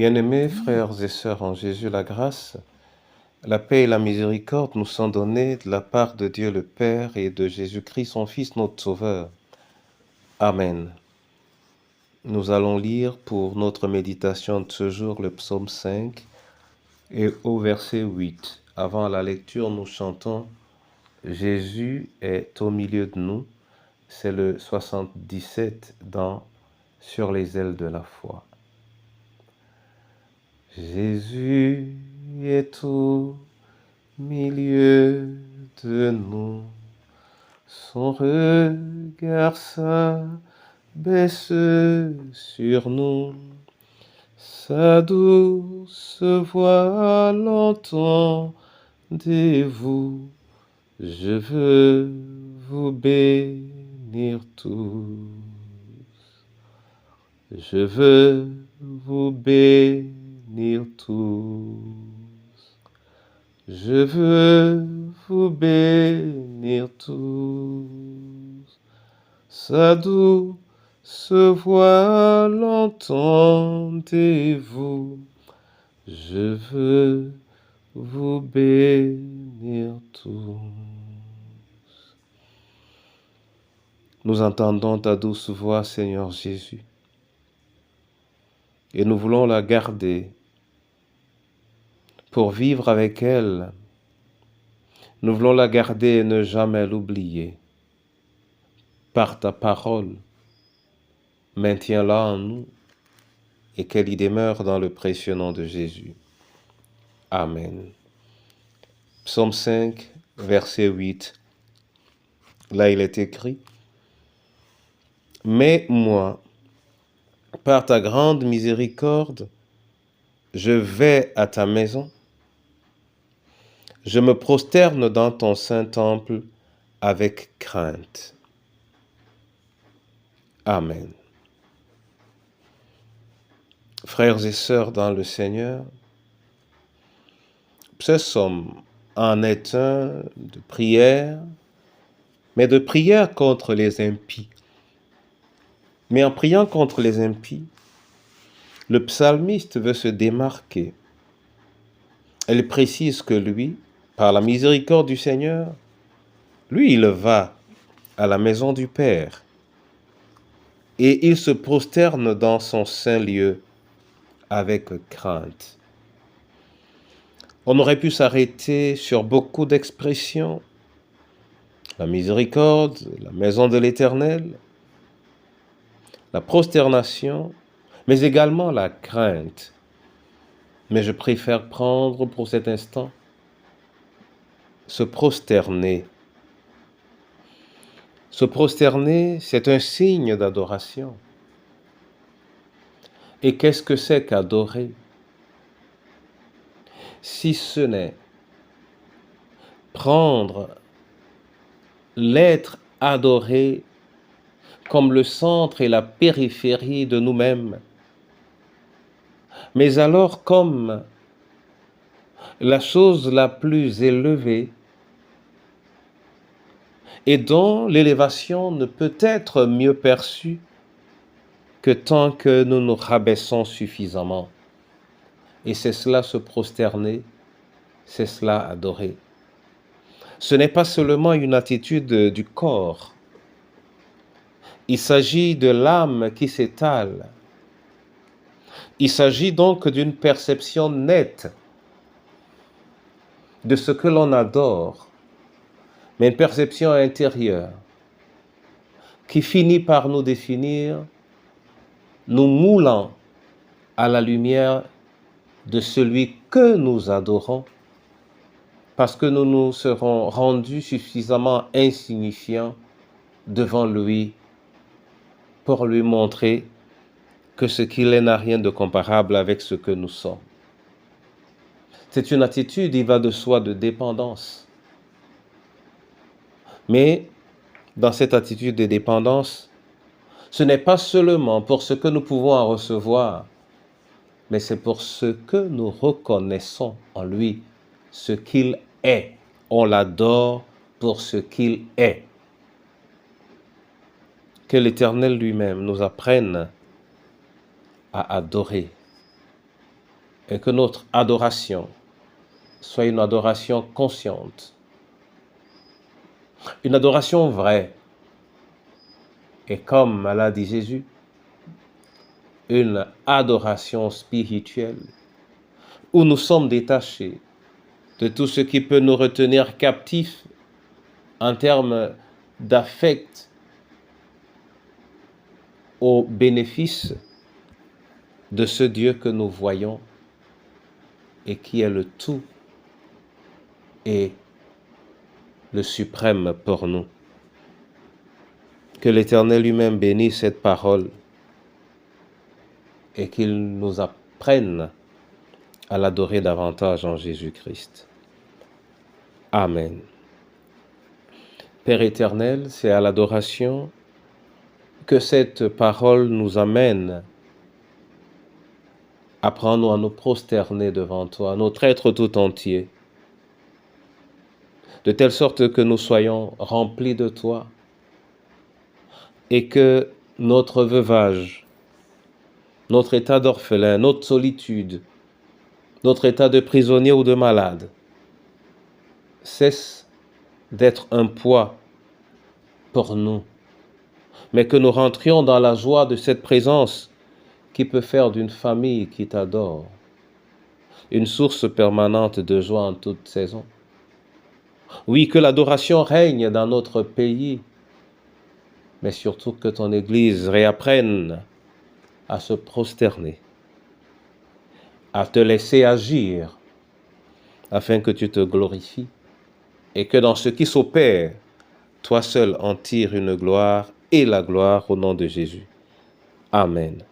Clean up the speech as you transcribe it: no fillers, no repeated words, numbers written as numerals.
Bien-aimés frères et sœurs en Jésus, la grâce, la paix et la miséricorde nous sont données de la part de Dieu le Père et de Jésus-Christ, son Fils, notre Sauveur. Amen. Nous allons lire pour notre méditation de ce jour le psaume 5 et au verset 8. Avant la lecture, nous chantons « Jésus est au milieu de nous ». C'est le 77 dans « Sur les ailes de la foi ». Jésus est au milieu de nous, son regard s'abaisse sur nous, sa douce voix l'entendez-vous, je veux vous bénir tous, je veux vous bénir tous. Je veux vous bénir tous. Sa douce voix l'entendez-vous. Je veux vous bénir tous. Nous entendons ta douce voix, Seigneur Jésus, et nous voulons la garder pour vivre avec elle. Nous voulons la garder et ne jamais l'oublier. Par ta parole, maintiens-la en nous et qu'elle y demeure dans le précieux nom de Jésus. Amen. Psaume 5, verset 8. Là, il est écrit « Mais moi, par ta grande miséricorde, je vais à ta maison. Je me prosterne dans ton saint temple avec crainte. » Amen. Frères et sœurs dans le Seigneur, ce psaume en est un de prière, mais de prière contre les impies. Mais en priant contre les impies, le psalmiste veut se démarquer. Elle précise que lui, par la miséricorde du Seigneur, lui, il va à la maison du Père et il se prosterne dans son saint lieu avec crainte. On aurait pu s'arrêter sur beaucoup d'expressions. La miséricorde, la maison de l'Éternel, la prosternation, mais également la crainte. Mais je préfère prendre pour cet instant se prosterner. Se prosterner, c'est un signe d'adoration. Et qu'est-ce que c'est qu'adorer? Si ce n'est prendre l'être adoré comme le centre et la périphérie de nous-mêmes, mais alors comme la chose la plus élevée et dont l'élévation ne peut être mieux perçue que tant que nous nous rabaissons suffisamment. Et c'est cela se prosterner, c'est cela adorer. Ce n'est pas seulement une attitude du corps. Il s'agit de l'âme qui s'étale. Il s'agit donc d'une perception nette de ce que l'on adore, mais une perception intérieure qui finit par nous définir, nous moulant à la lumière de celui que nous adorons, parce que nous nous serons rendus suffisamment insignifiants devant lui pour lui montrer que ce qu'il est n'a rien de comparable avec ce que nous sommes. C'est une attitude, il va de soi, de dépendance. Mais dans cette attitude de dépendance, ce n'est pas seulement pour ce que nous pouvons en recevoir, mais c'est pour ce que nous reconnaissons en lui, ce qu'il est. On l'adore pour ce qu'il est. Que l'Éternel lui-même nous apprenne à adorer. et que notre adoration soit une adoration consciente, une adoration vraie, et comme l'a dit Jésus, une adoration spirituelle où nous sommes détachés de tout ce qui peut nous retenir captifs en termes d'affect au bénéfice de ce Dieu que nous voyons et qui est le tout et le suprême pour nous. Que l'Éternel lui-même bénisse cette parole et qu'il nous apprenne à l'adorer davantage en Jésus-Christ. Amen. Père éternel, c'est à l'adoration que cette parole nous amène. Apprends-nous à nous prosterner devant toi, notre être tout entier, de telle sorte que nous soyons remplis de toi et que notre veuvage, notre état d'orphelin, notre solitude, notre état de prisonnier ou de malade cesse d'être un poids pour nous, mais que nous rentrions dans la joie de cette présence qui peut faire d'une famille qui t'adore une source permanente de joie en toute saison. Oui, que l'adoration règne dans notre pays, mais surtout que ton Église réapprenne à se prosterner, à te laisser agir, afin que tu te glorifies, et que dans ce qui s'opère, toi seul en tires une gloire et la gloire au nom de Jésus. Amen.